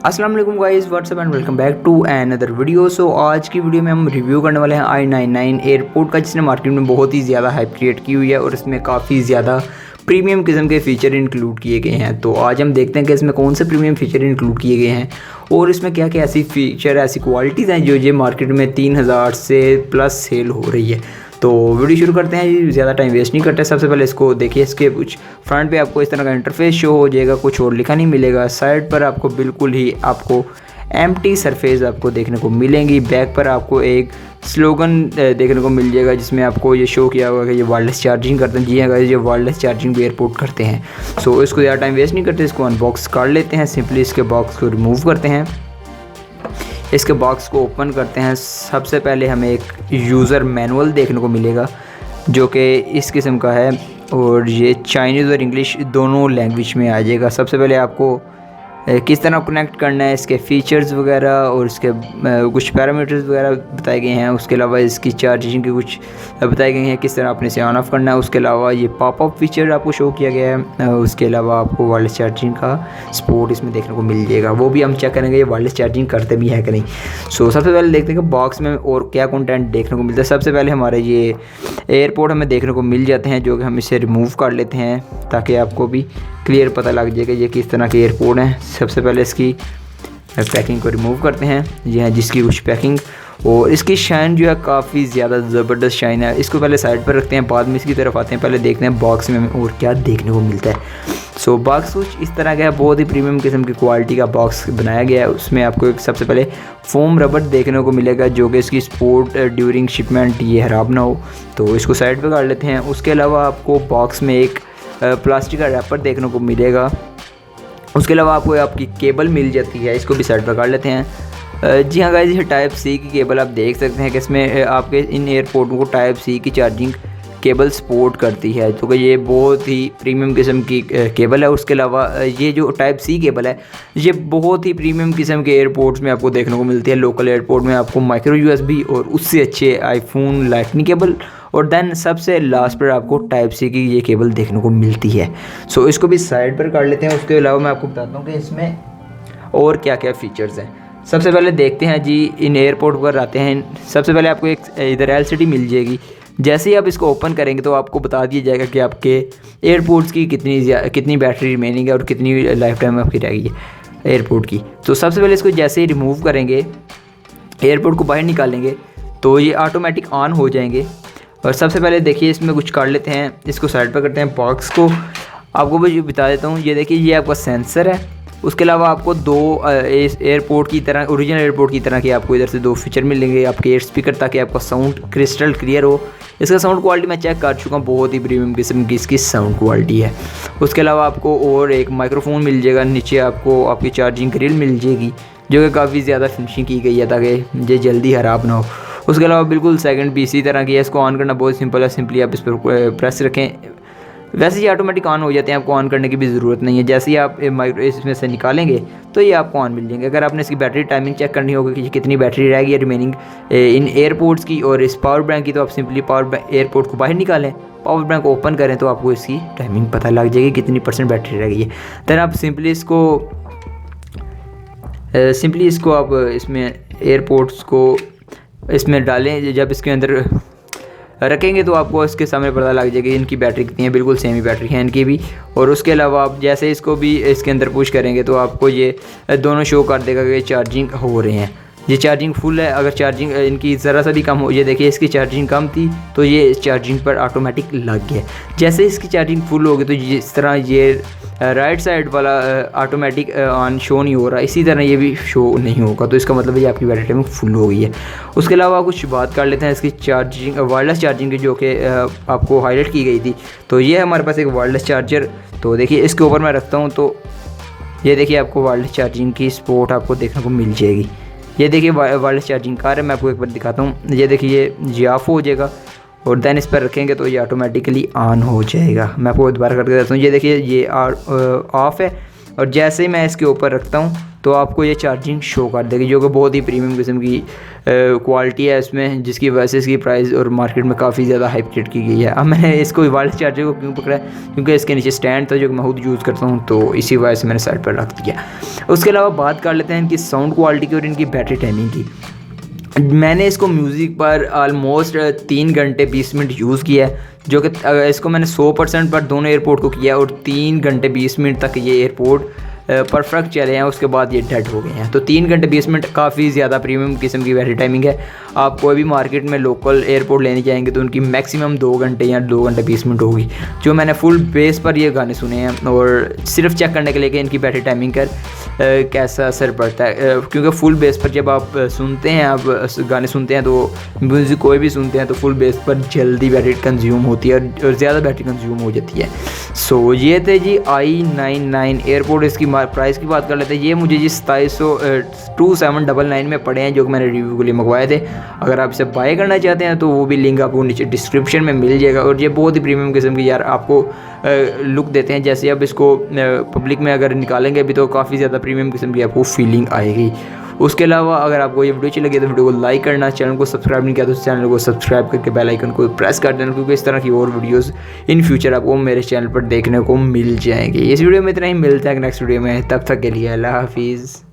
अस्सलाम वालेकुम guys, what's up and welcome back to another video. So आज की वीडियो में हम रिव्यू करने वाले हैं i99 एयरपोर्ट का, जिसने मार्केट में बहुत ही ज़्यादा हाइप क्रिएट की हुई है और इसमें काफ़ी ज़्यादा प्रीमियम किस्म के फ़ीचर इंक्लूड किए गए हैं। तो आज हम देखते हैं कि इसमें कौन से प्रीमियम फ़ीचर इंक्लूड किए गए हैं और इसमें क्या क्या ऐसी फ़ीचर ऐसी क्वालिटीज़ हैं जो ये मार्केट में 3000 से प्लस सेल हो रही है। तो वीडियो शुरू करते हैं, ज़्यादा टाइम वेस्ट नहीं करते। सबसे पहले इसको देखिए, इसके कुछ फ्रंट पे आपको इस तरह का इंटरफेस शो हो जाएगा, कुछ और लिखा नहीं मिलेगा। साइड पर आपको बिल्कुल ही आपको एम्प्टी सरफेस आपको देखने को मिलेंगी। बैक पर आपको एक स्लोगन देखने को मिल जाएगा जिसमें आपको ये शो किया होगा कि ये वायरलेस चार्जिंग करते हैं। जी हाँ गाइस, ये वायरलेस चार्जिंग भी एयरपोर्ट करते हैं। सो इसको ज़्यादा टाइम वेस्ट नहीं करते, इसको अनबॉक्स कर लेते हैं। सिंपली इसके बॉक्स को रिमूव करते हैं, इसके बॉक्स को ओपन करते हैं। सबसे पहले हमें एक यूज़र मैनुअल देखने को मिलेगा जो कि इस किस्म का है और ये चाइनीज़ और इंग्लिश दोनों लैंग्वेज में आ जाएगा। सबसे पहले आपको किस तरह कनेक्ट करना है, इसके फ़ीचर्स वगैरह और इसके कुछ पैरामीटर्स वगैरह बताए गए हैं। उसके अलावा इसकी चार्जिंग के कुछ बताए गए हैं, किस तरह आपने इसे ऑन ऑफ करना है। उसके अलावा ये पॉपअप फीचर आपको शो किया गया है। उसके अलावा आपको वायरलेस चार्जिंग का सपोर्ट इसमें देखने को मिल जाएगा, वो भी हम चेक करेंगे ये वायरलेस चार्जिंग करते भी है कि नहीं। सो सबसे पहले देखते हैं कि बॉक्स में और क्या कंटेंट देखने को मिलता है। सबसे पहले हमारे ये एयरपोर्ट हमें देखने को मिल जाते हैं, जो कि हम इसे रिमूव कर लेते हैं ताकि आपको भी क्लियर पता लग जाएगा ये किस तरह के एयरपोर्ट हैं। सबसे पहले इसकी पैकिंग को रिमूव करते हैं, ये है जिसकी कुछ पैकिंग, और इसकी शाइन जो है काफ़ी ज़्यादा ज़बरदस्त शाइन है। इसको पहले साइड पर रखते हैं, बाद में इसकी तरफ आते हैं। पहले देखते हैं बॉक्स में हमें और क्या देखने को मिलता है। सो बॉक्स कुछ इस तरह का है, बहुत ही प्रीमियम किस्म की क्वालिटी का बॉक्स बनाया गया है। उसमें आपको एक सबसे पहले फोम रबर देखने को मिलेगा जो कि इसकी सपोर्ट ड्यूरिंग शिपमेंट ये ख़राब ना हो, तो इसको साइड पर कर लेते हैं। उसके अलावा आपको बॉक्स में एक प्लास्टिक का रैपर देखने को मिलेगा। उसके अलावा आपको आपकी केबल मिल जाती है, इसको भी साइड पर कर लेते हैं। जी हाँ गाइस, ये टाइप सी की केबल आप देख सकते हैं कि इसमें आपके इन एयरपोर्टों को टाइप सी की चार्जिंग केबल सपोर्ट करती है, तो कि ये बहुत ही प्रीमियम किस्म की केबल है। उसके अलावा ये जो टाइप सी केबल है ये बहुत ही प्रीमियम किस्म के एयरपोर्ट्स में आपको देखने को मिलती है। लोकल एयरपोर्ट में आपको माइक्रो यूएसबी और उससे अच्छे आईफोन लाइटनिंग केबल, और देन सबसे लास्ट पर आपको टाइप सी की ये केबल देखने को मिलती है। सो इसको भी साइड पर कर लेते हैं। उसके अलावा मैं आपको बताता हूँ कि इसमें और क्या क्या फ़ीचर्स हैं। सबसे पहले देखते हैं जी, इन एयरपोर्ट पर आते हैं। सबसे पहले आपको एक इधर एलसीडी मिल जाएगी। जैसे ही आप इसको ओपन करेंगे तो आपको बता दिया जाएगा कि आपके एयरपोर्ट्स की कितनी बैटरी रिमेनिंग है और कितनी लाइफ टाइम आपकी रह गई है एयरपोर्ट की। तो सबसे पहले इसको जैसे ही रिमूव करेंगे, एयरपोर्ट को बाहर निकालेंगे, तो ये ऑटोमेटिक ऑन हो जाएंगे। और सबसे पहले देखिए इसमें कुछ कर लेते हैं, इसको साइड पर करते हैं। बॉक्स को आपको भी बता देता हूँ, ये देखिए ये आपका सेंसर है। उसके अलावा आपको दो एयरपोर्ट की तरह, ओरिजिनल एयरपोर्ट की तरह के आपको इधर से दो फीचर मिलेंगे, आपके एयर स्पीकर, ताकि आपका साउंड क्रिस्टल क्लियर हो। इसका साउंड क्वालिटी मैं चेक कर चुका हूँ, बहुत ही प्रीमियम किस्म की इसकी साउंड क्वालिटी है। उसके अलावा आपको और एक माइक्रोफोन मिल जाएगा। नीचे आपको आपकी चार्जिंग ग्रिल मिल जाएगी जो कि काफ़ी ज़्यादा फिनिशिंग की गई है ताकि ये जल्दी ख़राब ना हो। उसके अलावा बिल्कुल सेकंड भी इसी तरह की है। इसको ऑन करना बहुत सिंपल है, सिंपली आप इस पर प्रेस रखें, वैसे ही ऑटोमेटिक ऑन हो जाते हैं, आपको ऑन करने की भी ज़रूरत नहीं है। जैसे ही आप इसमें से निकालेंगे तो ये आपको ऑन मिल जाएंगे। अगर आपने इसकी बैटरी टाइमिंग चेक करनी होगी कि कितनी बैटरी रहेगी रिमेनिंग इन एयरपोर्ट्स की और इस पावर बैंक की, तो आप सिंपली एयरपोर्ट को बाहर निकालें, पावर बैंक ओपन करें तो आपको इसकी टाइमिंग पता लग जाएगी कितनी % बैटरी रह गई है। देन आप सिंपली इसको आप इसमें एयरपोर्ट्स को इसमें डालें। जब इसके अंदर रखेंगे तो आपको इसके सामने पता लग जाएगा इनकी बैटरी कितनी है। बिल्कुल सेम ही बैटरी है इनकी भी। और उसके अलावा आप जैसे इसको भी इसके अंदर पुश करेंगे तो आपको ये दोनों शो कर देगा कि चार्जिंग हो रहे हैं। ये चार्जिंग फुल है। अगर चार्जिंग इनकी ज़रा सा भी कम हो, ये देखिए इसकी चार्जिंग कम थी तो ये चार्जिंग पर ऑटोमेटिक लग गया। जैसे इसकी चार्जिंग फुल होगी तो जिस तरह ये राइट साइड वाला ऑटोमेटिक ऑन शो नहीं हो रहा, इसी तरह ये भी शो नहीं होगा, तो इसका मतलब ये आपकी बैटरी टाइमिंग फुल हो गई है। उसके अलावा कुछ बात कर लेते हैं इसकी चार्जिंग, वायरलेस चार्जिंग की, जो कि आपको हाईलाइट की गई थी। तो ये है हमारे पास एक वायरलेस चार्जर। तो देखिए इसके ऊपर मैं रखता हूँ तो ये देखिए आपको वायरलेस चार्जिंग की सपोर्ट आपको देखने को मिल जाएगी। ये देखिए वायरलेस चार्जिंग कार है, मैं आपको एक बार दिखाता हूँ। ये देखिए ये ऑफ हो जाएगा और देन इस पर रखेंगे तो ये ऑटोमेटिकली ऑन हो जाएगा। मैं आपको दोबारा करके देता हूँ। ये देखिए ये ऑफ़ है और जैसे ही मैं इसके ऊपर रखता हूँ तो आपको ये चार्जिंग शो कर देगी, जो कि बहुत ही प्रीमियम किस्म की क्वालिटी है इसमें, जिसकी वजह से इसकी प्राइस और मार्केट में काफ़ी ज़्यादा हाइप क्रिएट की गई है। अब मैंने इसको वायरलेस चार्जर को क्यों पकड़ा है, क्योंकि इसके नीचे स्टैंड था जो कि मैं खुद यूज़ करता हूँ, तो इसी वजह से मैंने साइड पर रख दिया। उसके अलावा बात कर लेते हैं इनकी साउंड क्वालिटी की और इनकी बैटरी टाइमिंग की। मैंने इसको म्यूज़िक पर ऑलमोस्ट 3 घंटे 20 मिनट यूज़ किया है, जो कि इसको मैंने 100% पर दोनों एयरपोर्ट को किया और 3 घंटे 20 मिनट तक ये एयरपोर्ट परफेक्ट चले हैं। उसके बाद ये डेड हो गए हैं। तो 3 घंटे 20 मिनट काफ़ी ज़्यादा प्रीमियम किस्म की बैटरी टाइमिंग है। आप कोई भी मार्केट में लोकल एयरपोर्ट लेने जाएंगे तो उनकी मैक्सिमम 2 घंटे या 2 घंटे 20 मिनट होगी। जो मैंने फुल बेस पर ये गाने सुने हैं और सिर्फ चेक करने के लिए कि इनकी बैटरी टाइमिंग कर कैसा असर पड़ता है, क्योंकि फुल बेस पर जब आप सुनते हैं, आप गाने सुनते हैं तो म्यूज़िक कोई भी सुनते हैं तो फुल बेस पर जल्दी बैटरी कंज्यूम होती है और ज़्यादा बैटरी कंज्यूम हो जाती है। सो ये थे जी i99 एयरपोर्ट। इसकी प्राइस की बात कर लेते हैं। ये मुझे जी 2799 में पड़े हैं, जो कि मैंने रिव्यू के लिए मंगवाए थे। अगर आप इसे बाय करना चाहते हैं तो वो भी लिंक आपको नीचे डिस्क्रिप्शन में मिल जाएगा। और ये बहुत ही प्रीमियम किस्म की यार आपको लुक देते हैं। जैसे अब इसको पब्लिक में अगर निकालेंगे भी तो काफ़ी ज़्यादा प्रीमियम किस्म की आपको फीलिंग आएगी। उसके अलावा अगर आपको ये वीडियो अच्छी लगी तो वीडियो को लाइक करना, चैनल को सब्सक्राइब नहीं किया तो चैनल को सब्सक्राइब करके बेल आइकन को प्रेस कर देना, क्योंकि इस तरह की और वीडियोस इन फ्यूचर आपको मेरे चैनल पर देखने को मिल जाएंगी। इस वीडियो में इतना ही, मिलता है नेक्स्ट वीडियो में, तब तक के लिए अल्लाह हाफिज़।